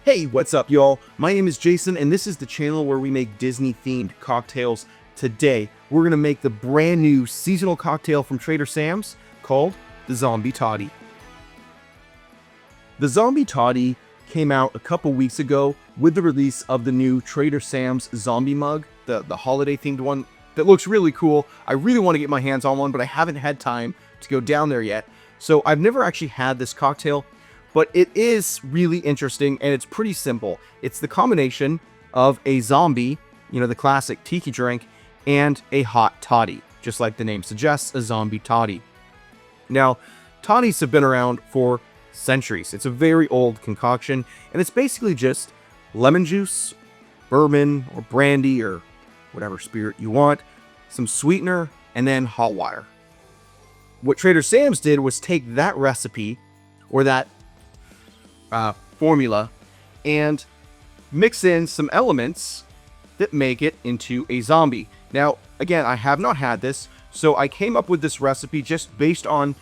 Hey, what's up, y'all? My name is Jason, and this is the channel where we make Disney-themed cocktails. Today, we're going to make the brand new seasonal cocktail from Trader Sam's called the Zombie Toddy. The Zombie Toddy came out a couple weeks ago with the release of the new Trader Sam's zombie mug, the holiday-themed one that looks really cool. I really want to get my hands on one, but I haven't had time to go down there yet. So I've never actually had this cocktail, but it is really interesting and it's pretty simple. It's the combination of a zombie, the classic tiki drink, and a hot toddy, just like the name suggests, a zombie toddy. Now, toddies have been around for centuries. It's a very old concoction, and it's basically just lemon juice, bourbon or brandy or whatever spirit you want, some sweetener, and then hot water. What Trader Sam's did was take that recipe or that formula and mix in some elements that make it into a zombie. Now, again, I have not had this, so I came up with this recipe just based on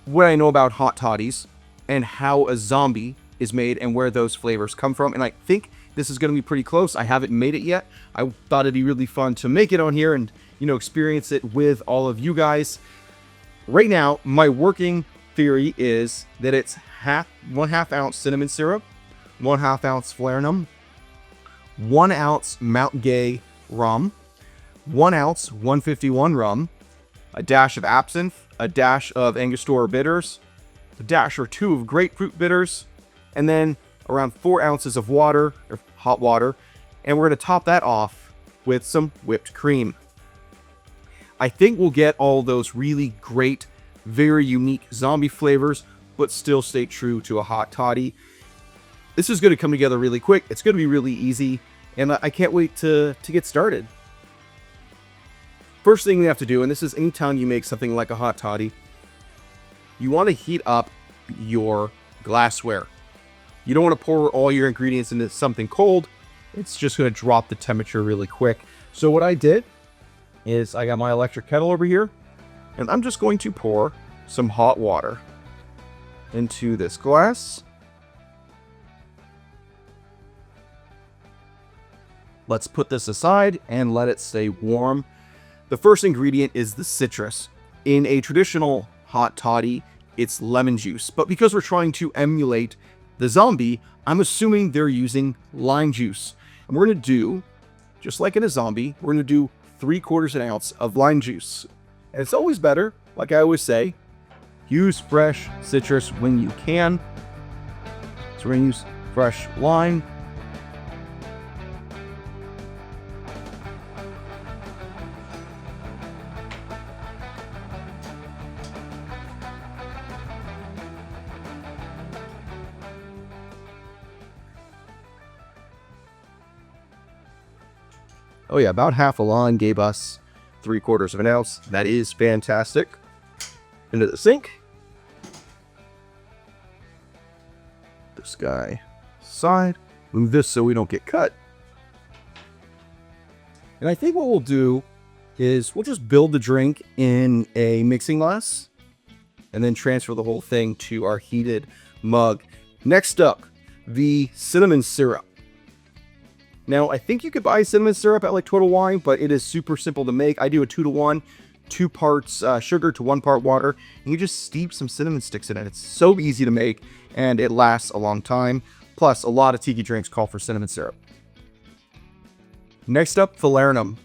what I know about hot toddies and how a zombie is made and where those flavors come from. And I think this is going to be pretty close. I haven't made it yet. I thought it'd be really fun to make it on here and, experience it with all of you guys. Right now, my working theory is that it's 1/2 ounce cinnamon syrup, 1/2 ounce Falernum, 1 ounce Mount Gay rum, 1 ounce 151 rum, a dash of Absinthe, a dash of Angostura bitters, a dash or two of Grapefruit bitters, and then around 4 ounces of water, or hot water, and we're going to top that off with some whipped cream. I think we'll get all those really great, very unique zombie flavors, but still stay true to a hot toddy. This is going to come together really quick. It's going to be really easy, and I can't wait to get started. First thing we have to do, and this is anytime you make something like a hot toddy, you want to heat up your glassware. You don't want to pour all your ingredients into something cold. It's just going to drop the temperature really quick. So what I did is I got my electric kettle over here, and I'm just going to pour some hot water into this glass. Let's put this aside and let it stay warm. The first ingredient is the citrus. In a traditional hot toddy, it's lemon juice, but because we're trying to emulate the zombie, I'm assuming they're using lime juice. And we're going to do, just like in a zombie, we're going to do 3/4 ounce of lime juice. And it's always better, like I always say, use fresh citrus when you can. So we're going to use fresh lime. Oh yeah, about half a lime gave us 3/4 ounce. That is fantastic. Into the sink. This guy aside. Move this so we don't get cut. And I think what we'll do is we'll just build the drink in a mixing glass and then transfer the whole thing to our heated mug. Next up, the cinnamon syrup. Now, I think you could buy cinnamon syrup at like Total Wine, but it is super simple to make. I do a 2-to-1, 2 parts sugar to 1 part water, and you just steep some cinnamon sticks in it. It's so easy to make, and it lasts a long time. Plus, a lot of tiki drinks call for cinnamon syrup. Next up, Falernum.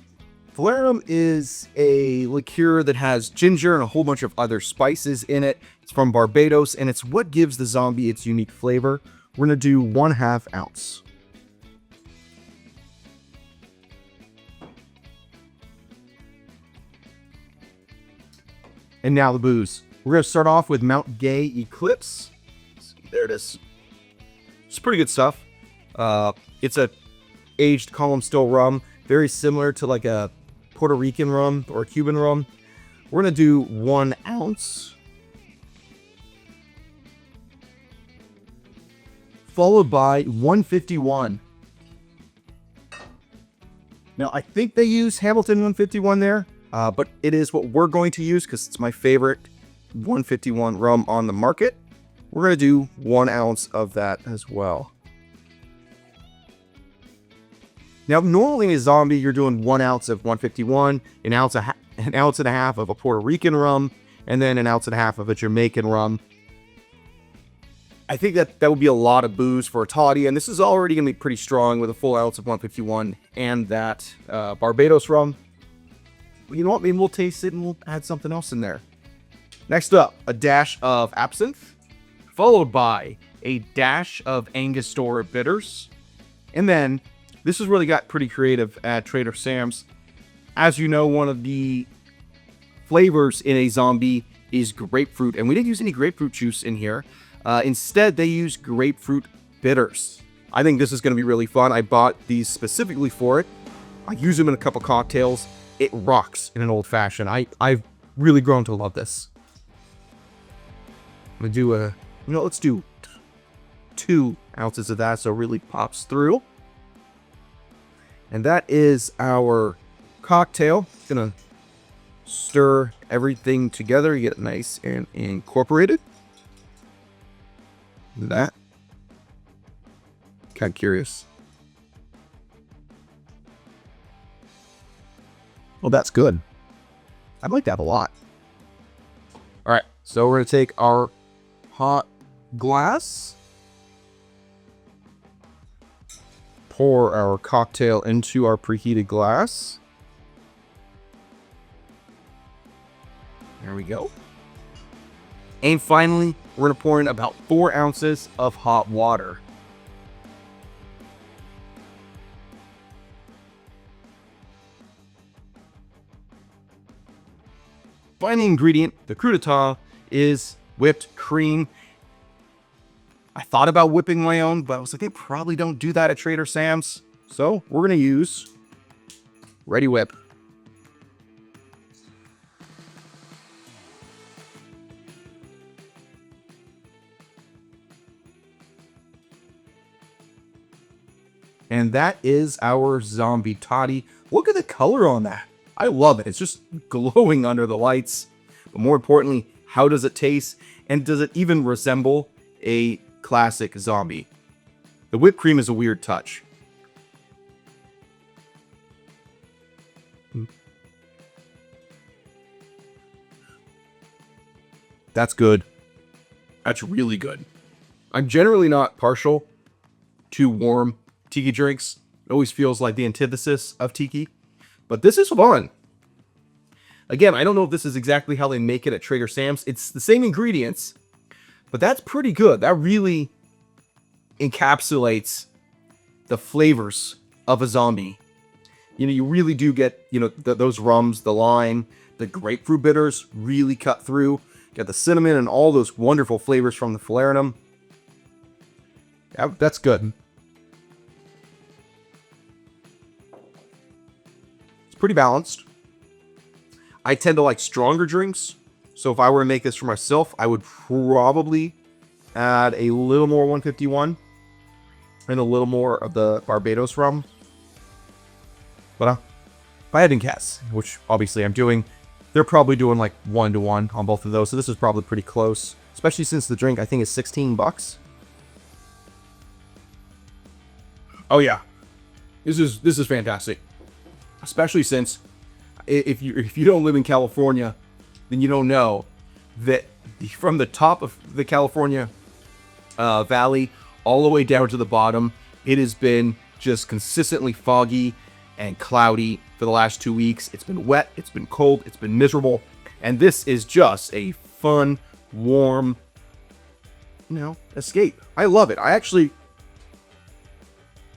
Falernum is a liqueur that has ginger and a whole bunch of other spices in it. It's from Barbados, and it's what gives the zombie its unique flavor. We're going to do 1/2 ounce. And now the booze. We're going to start off with Mount Gay Eclipse. There it is. It's pretty good stuff. It's a aged column still rum. Very similar to like a Puerto Rican rum or a Cuban rum. We're going to do 1 ounce. Followed by 151. Now, I think they use Hamilton 151 there. But it is what we're going to use because it's my favorite 151 rum on the market. We're going to do 1 ounce of that as well. Now, normally in a zombie, you're doing 1 ounce of 151, an ounce and a half of a Puerto Rican rum, and then an ounce and a half of a Jamaican rum. I think that would be a lot of booze for a toddy, and this is already going to be pretty strong with a full ounce of 151 and that Barbados rum. You know what? Maybe we'll taste it and we'll add something else in there. Next up, a dash of Absinthe, followed by a dash of Angostura bitters. And then, this has really got pretty creative at Trader Sam's. As you know, one of the flavors in a zombie is grapefruit, and we didn't use any grapefruit juice in here. Instead, they use grapefruit bitters. I think this is going to be really fun. I bought these specifically for it. I use them in a couple cocktails. It rocks in an old-fashioned. I've really grown to love this. I'm going to do let's do 2 ounces of that so it really pops through. And that is our cocktail. Gonna stir everything together, get it nice and incorporated. That. Kind of curious. Well, that's good. I'd like that a lot. All right, so we're gonna take our hot glass, pour our cocktail into our preheated glass. There we go. And finally, we're going to pour in about 4 ounces of hot water. Final ingredient, the crudité, is whipped cream. I thought about whipping my own, but I was like, they probably don't do that at Trader Sam's. So we're going to use Ready Whip. And that is our Zombie Toddy. Look at the color on that. I love it. It's just glowing under the lights. But more importantly, how does it taste? And does it even resemble a classic zombie? The whipped cream is a weird touch. That's good. That's really good. I'm generally not partial to warm tiki drinks. It always feels like the antithesis of tiki. But this is fun. Again, I don't know if this is exactly how they make it at Trader Sam's. It's the same ingredients, but that's pretty good. That really encapsulates the flavors of a zombie. You know, you really do get, those rums, the lime, the grapefruit bitters really cut through. Got the cinnamon and all those wonderful flavors from the Falernum. Yeah, that's good. It's pretty balanced. I tend to like stronger drinks. So if I were to make this for myself, I would probably add a little more 151 and a little more of the Barbados rum. But if I had to guess, which obviously I'm doing, they're probably doing like 1-to-1 on both of those. So this is probably pretty close, especially since the drink I think is 16 bucks. Oh yeah, this is fantastic, especially since if you don't live in California, then you don't know that from the top of the California valley all the way down to the bottom, it has been just consistently foggy and cloudy for the last 2 weeks. It's been wet, it's been cold, it's been miserable, and this is just a fun, warm, escape. I love it. I actually,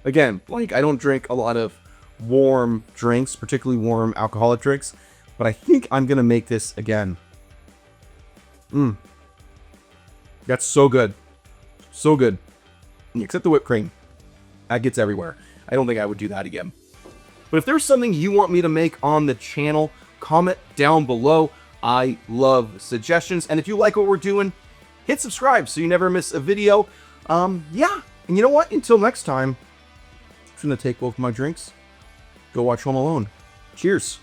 again, I don't drink a lot of warm drinks, particularly warm alcoholic drinks, but I think I'm gonna make this again. That's so good. So good. Except the whipped cream. That gets everywhere. I don't think I would do that again. But if there's something you want me to make on the channel, comment down below. I love suggestions. And if you like what we're doing, hit subscribe so you never miss a video. Yeah. And you know what? Until next time, I'm just gonna take both my drinks, go watch Home Alone. Cheers.